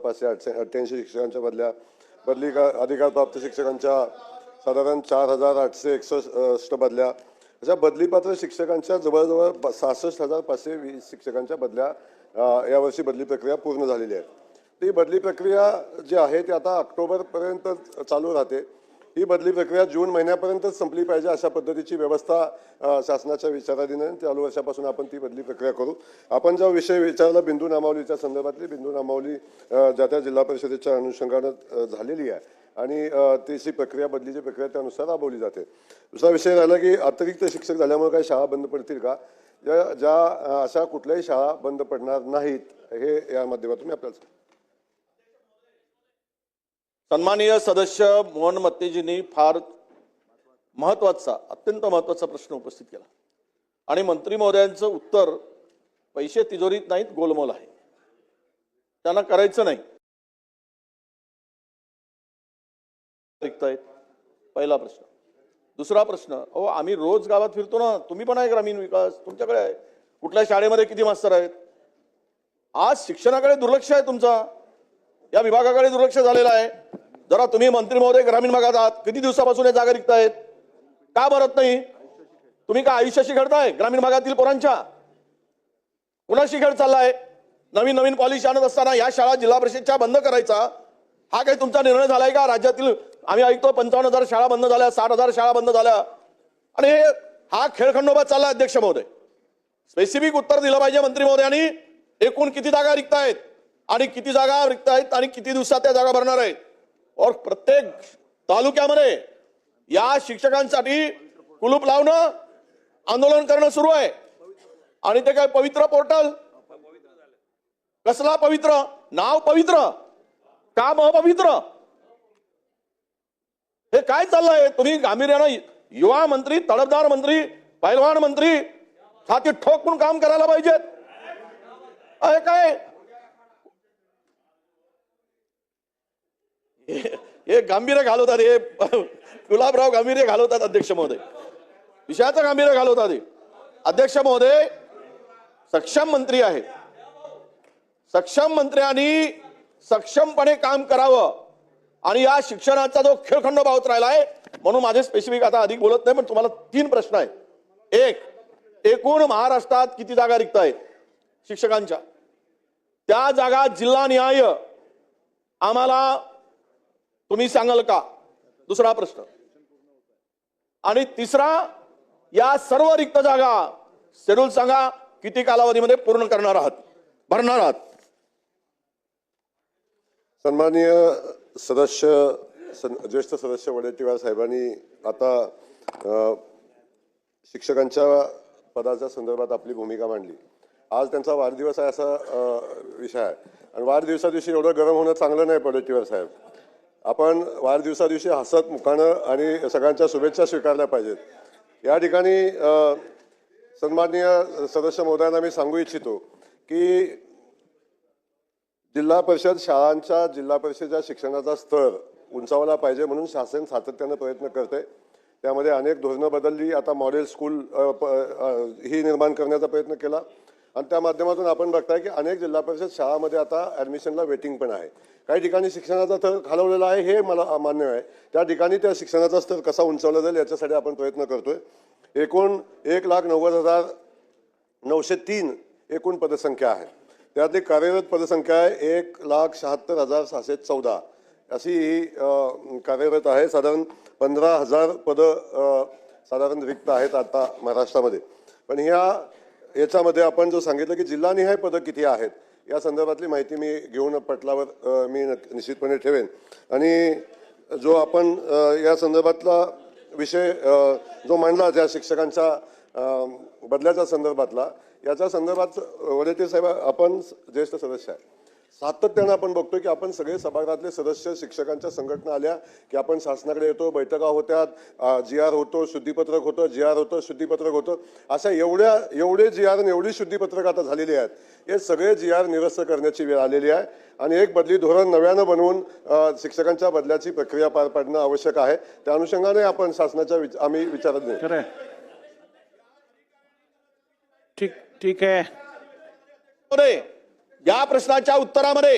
588 शिक्षकांच्या बदली अधिकारप्राप्त शिक्षकांच्या साधारण 4861 बदल्या, अशा बदलीपात्र शिक्षकांच्या जवळजवळ 66,520 शिक्षकांच्या बदल्या यावर्षी बदली प्रक्रिया पूर्ण झालेली आहे. ती बदली प्रक्रिया जी आहे ती आता ऑक्टोबरपर्यंत चालू राहते. ही बदली प्रक्रिया जून महिन्यापर्यंतच संपली पाहिजे अशा पद्धतीची व्यवस्था शासनाच्या विचाराधीन. चालू वर्षापासून आपण ती बदली प्रक्रिया करू. आपण जो विषय विचारला बिंदू नामावलीच्या संदर्भातली, बिंदू नामावली ज्या त्या जिल्हा परिषदेच्या अनुषंगानं झालेली आहे आणि तीची प्रक्रिया, बदलीची प्रक्रिया त्यानुसार राबवली जाते. दुसरा विषय राहिला की अतिरिक्त शिक्षक झाल्यामुळे काही शाळा बंद पडतील का? ज्या अशा कुठल्याही शाळा बंद पडणार नाहीत, हे या माध्यमातून मी आपल्याला. सन्माननीय सदस्य मोहन मत्तेजींनी फार महत्वाचा, अत्यंत महत्वाचा प्रश्न उपस्थित केला आणि मंत्री महोदयांचं उत्तर पैसे तिजोरीत नाहीत, गोलमोल आहे, त्यांना करायचं नाही. रिक्त आहेत, पहिला प्रश्न. दुसरा प्रश्न, अहो आम्ही रोज गावात फिरतो ना, तुम्ही पण आहे ग्रामीण विकास, तुमच्याकडे आहे, कुठल्या शाळेमध्ये किती मास्तर आहेत? आज शिक्षणाकडे दुर्लक्ष आहे तुमचा, या विभागाकडे दुर्लक्ष झालेलं आहे. जरा तुम्ही मंत्री महोदय ग्रामीण भागात आहात, किती दिवसापासून या जागा रिक्त आहेत, का भरत नाही? तुम्ही का आयुष्याशी खेळताय ग्रामीण भागातील पोरांच्या? कुणाशी खेळ चाललाय? नवीन नवीन पॉलिसी आणत असताना या शाळा जिल्हा परिषदच्या बंद करायचा हा काही तुमचा निर्णय झालाय का? राज्यातील आम्ही ऐकतो 55,000 शाळा बंद झाल्या, 60,000 शाळा बंद झाल्या आणि हा खेळखंडोबा चालला. अध्यक्ष महोदय, स्पेसिफिक उत्तर दिलं पाहिजे मंत्री महोदयांनी. एकूण किती जागा रिक्त आहेत आणि किती जागा रिक्त आहेत आणि किती दिवसात त्या जागा भरणार आहेत? और प्रत्येक तालुक्यामध्ये या शिक्षकांसाठी कुलूप लावणं, आंदोलन करणं सुरू आहे. आणि ते काय पवित्र पोर्टल? कसला पवित्र? नाव पवित्र, काम अपवित्र? हे काय चाललंय? तुम्ही गांभीर्यानं युवा मंत्री, तडफदार मंत्री, पैलवान मंत्री छाती ठोकून काम करायला पाहिजेत. अरे काय हे गांभीर्य घालवतात, हे गुलाबराव गांभीर्य घालवतात. अध्यक्ष महोदय, विषयाचं गांभीर्य घालवतात. अध्यक्ष महोदय, सक्षम मंत्री आहेत, सक्षम मंत्र्यांनी सक्षमपणे काम करावं आणि या शिक्षणाचा जो खेळखंडोबा होत राहिलाय, म्हणून माझे स्पेसिफिक आता अधिक बोलत नाही, पण तुम्हाला 3 प्रश्न आहेत. एक, एकूण महाराष्ट्रात किती जागा रिक्त आहेत शिक्षकांच्या? त्या जागा जिल्हानिहाय आम्हाला तुम्ही सांगाल का? दुसरा प्रश्न. आणि तिसरा, या सर्व रिक्त जागा शेड्यूल सांगा, किती कालावधीमध्ये पूर्ण करणार आहात, भरणार आहात? सन्माननीय सदस्य, ज्येष्ठ सदस्य वडेट्टीवार साहेबांनी आता शिक्षकांच्या पदाच्या संदर्भात आपली भूमिका मांडली. आज त्यांचा वाढदिवस आहे असा विषय आहे आणि वाढदिवसा दिवशी एवढं गरम होणं चांगलं नाही. वडेट्टीवार साहेब, आपण वाढदिवसा दिवशी हसत मुखानं आणि सगळ्यांच्या शुभेच्छा स्वीकारल्या पाहिजेत. या ठिकाणी सन्माननीय सदस्य महोदयांना मी सांगू इच्छितो की जिल्हा परिषद शाळांच्या, जिल्हा परिषदेच्या शिक्षणाचा स्तर उंचावला पाहिजे म्हणून शासन सातत्यानं प्रयत्न करते. त्यामध्ये अनेक धोरणं बदलली. आता मॉडेल स्कूल ही निर्माण करण्याचा प्रयत्न केला आणि त्या माध्यमातून आपण बघताय की अनेक जिल्हा परिषद शाळामध्ये आता ॲडमिशनला वेटिंग पण आहे. काही ठिकाणी शिक्षणाचा स्तर खालवलेला आहे, हे मला मान्य आहे. त्या ठिकाणी त्या शिक्षणाचा स्तर कसा उंचावला जाईल याच्यासाठी आपण प्रयत्न करतोय. एकूण 1,90,903 एकूण पदसंख्या आहे. त्यातली कार्यरत पदसंख्या आहे 1,76,614 अशी ही कार्यरत आहे. साधारण 15,000 पदं साधारण रिक्त आहेत आता महाराष्ट्रामध्ये. पण याच्यामध्ये आपण जो सांगितलं की जिल्हानिहाय पदं किती आहेत या संदर्भातली माहिती मी घेऊन पटलावर मी निश्चितपणे ठेवेन. आणि जो आपण या संदर्भातला विषय जो मांडला त्या शिक्षकांच्या बदल्याच्या संदर्भातला, याच्या संदर्भात वडेट्टीवार साहेब आपण ज्येष्ठ सदस्य आहे, सातत्यानं आपण बघतोय की आपण सगळे सभागृहातले सदस्य, शिक्षकांच्या संघटना आल्या की आपण शासनाकडे येतो, बैठका होत्यात, GR होतो, शुद्धीपत्रक होतं, GR होतं, शुद्धीपत्रक होतं. अशा एवढे GR आणि एवढी शुद्धीपत्रक आता झालेली आहेत. हे सगळे GR निरस्त करण्याची वेळ आलेली आहे आणि एक बदली धोरण नव्यानं बनवून शिक्षकांच्या बदल्याची प्रक्रिया पार पाडणं आवश्यक आहे. त्या अनुषंगाने आपण शासनाच्या आम्ही विचारत नाही. ठीक आहे. या प्रश्नाच्या उत्तरामध्ये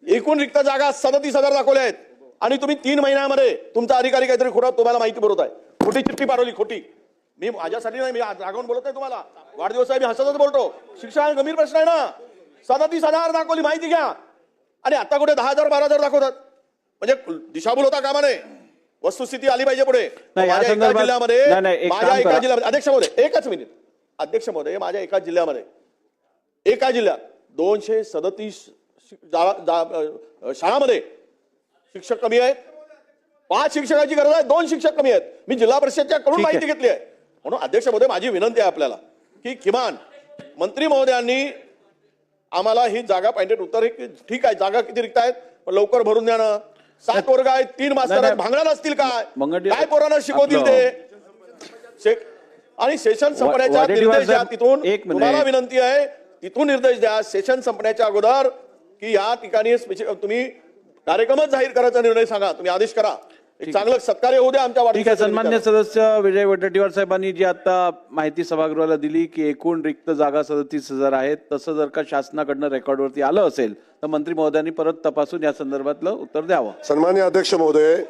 एकूण रिक्त जागा 37,000 दाखवल्या आहेत आणि तुम्ही 3 महिन्यामध्ये तुमचा अधिकारी काहीतरी खोटा तुम्हाला माहिती पुरवत आहे. खोटी चिठ्ठी पाठवली, खोटी. मी माझ्यासाठी नाही, मी रागवून बोलत नाही तुम्हाला. वाढदिवस आहे, मी हसतच बोलतो. शिक्षा हा गंभीर प्रश्न आहे ना. 37,000 दाखवली, माहिती घ्या. आणि आता कुठे 10,000 12,000 दाखवतात. म्हणजे दिशाभूल होता कामा नये. वस्तुस्थिती आली पाहिजे पुढे. माझ्या एका जिल्ह्यामध्ये अध्यक्ष महोदय, एकच मिनिट अध्यक्ष महोदय, माझ्या एका जिल्ह्यात 237 शाळांमध्ये शिक्षक कमी आहेत. 5 शिक्षकाची गरज आहे, 2 शिक्षक कमी आहेत. मी जिल्हा परिषदच्या कडून माहिती घेतली आहे. म्हणून अध्यक्ष महोदय, माझी विनंती आहे आपल्याला की किमान मंत्री महोदयांनी आम्हाला ही जागा पाहिजे. उत्तर ठीक आहे, जागा किती रिक्त आहेत पण लवकर भरून द्या ना. 7 वर्ग आहेत, 3 मास्तर आहेत, भांगणार असतील काय पोरांना शिकवतील ते. आणि सेशन संपण्याच्या निर्देश द्या. तिथून तुम्हाला विनंती आहे, तिथून निर्देश द्या सेशन संपण्याच्या अगोदर की या ठिकाणी तुम्ही कार्यक्रमच जाहीर करायचा निर्णय सांगा. तुम्ही आदेश करा. एक चांगलं सत्कार्य होऊ द्या आमच्या ठीक आहे. सन्मान्य सदस्य विजय वडेट्टीवार साहेबांनी जी आता माहिती सभागृहाला दिली की एकूण रिक्त जागा 37,000 आहेत, तसं जर का शासनाकडनं रेकॉर्डवरती आलं असेल तर मंत्री महोदयांनी परत तपासून या संदर्भातलं उत्तर द्यावं. सन्मान्य अध्यक्ष महोदय,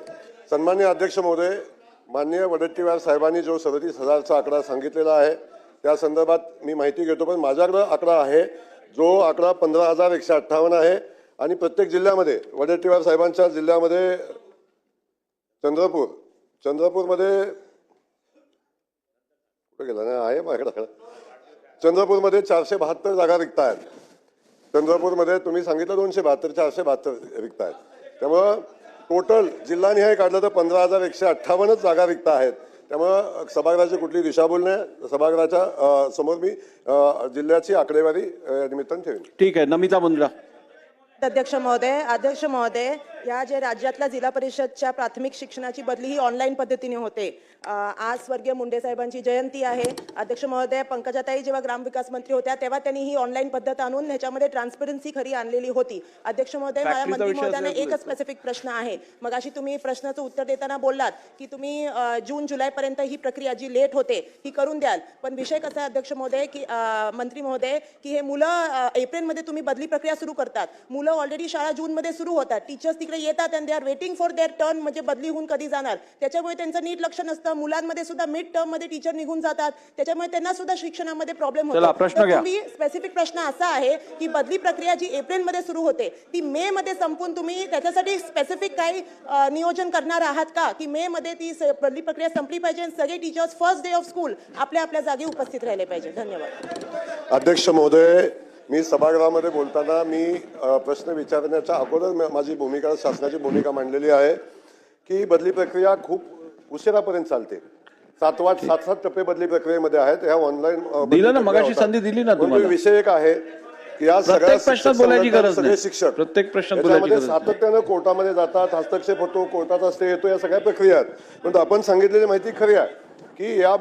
माननीय वडेट्टीवार साहेबांनी जो 37,000चा आकडा सांगितलेला आहे त्या संदर्भात मी माहिती घेतो. पण माझ्याकडे आकडा आहे जो आकडा 15,158 आहे. आणि प्रत्येक जिल्ह्यामध्ये वडेट्टीवार साहेबांच्या जिल्ह्यामध्ये चंद्रपूरमध्ये कुठे गेला ना आहे माझ्याकडे. चंद्रपूरमध्ये 472 जागा रिक्त आहेत. चंद्रपूरमध्ये तुम्ही सांगितलं 272, 472 रिक्त आहेत. त्यामुळं टोटल जिल्हानिहाय काढलं तर 15,158 जागा रिक्त आहेत. त्यामुळं सभागृहाची कुठली दिशाभूल नाही. सभागृहाच्या समोर मी जिल्ह्याची आकडेवारी निमित्तानं ठेवेन. ठीक आहे. नमिता मुंद्रा. अध्यक्ष महोदय, या जे राज्यातल्या जिल्हा परिषदच्या प्राथमिक शिक्षणाची बदली ही ऑनलाईन पद्धतीने होते. आज स्वर्गीय मुंडे साहेबांची जयंती आहे. अध्यक्ष महोदय, पंकजाताई जेव्हा ग्रामविकास मंत्री होत्या तेव्हा त्यांनी ही ऑनलाईन पद्धत आणून ह्याच्यामध्ये ट्रान्सपरन्सी खरी आणलेली होती. अध्यक्ष महोदय, माझ्या मंत्री महोदयांना एकच स्पेसिफिक प्रश्न आहे. मग अशी तुम्ही प्रश्नाचं उत्तर देताना बोललात की तुम्ही जून जुलैपर्यंत ही प्रक्रिया जी लेट होते ही करून द्याल. पण विषय कसा आहे अध्यक्ष महोदय की मंत्री महोदय की हे मुलं एप्रिलमध्ये तुम्ही बदली प्रक्रिया सुरू करतात. मुलं ऑलरेडी शाळा जूनमध्ये सुरू होतात. टीचर्स तिकडे येतात आणि they are waiting for their turn. म्हणजे बदली होऊन कधी जाणार त्याच्यामुळे त्यांचं नीट लक्ष नसतं. मुलांमध्ये सुद्धा मिड टर्म मध्ये टीचर निघून जातात. त्याच्यामुळे त्यांना सुद्धा शिक्षणामध्ये प्रॉब्लेम होतो. तुम्ही स्पेसिफिक प्रश्न असा आहे की बदली प्रक्रिया जी एप्रिलमध्ये सुरू होते ती मे मध्ये संपून तुम्ही त्याच्यासाठी स्पेसिफिक काही नियोजन करणार आहात का की मे मध्ये ती बदली प्रक्रिया संपली पाहिजे आणि सगळे teachers first day of school आपल्या जागी उपस्थित राहिले पाहिजे. धन्यवाद. अध्यक्ष महोदय, मी सभागृहामध्ये बोलताना मी प्रश्न विचारण्याच्या अगोदर माझी भूमिका, शासनाची भूमिका मांडलेली आहे की बदली प्रक्रिया खूप उशिरापर्यंत चालते. 7 टप्पे बदली प्रक्रियेमध्ये आहेत. ह्या ऑनलाईन दिलं ना, मगाशी संधी दिली ना तुम्हाला. विषय एक आहे की या सगळ्या सगळे शिक्षक प्रत्येक प्रश्न बोलायची सातत्यानं कोर्टामध्ये जातात, हस्तक्षेप होतो, कोर्टाचा स्टे येतो, या सगळ्या प्रक्रिया आहेत. पण आपण सांगितलेली माहिती खरी आहे की या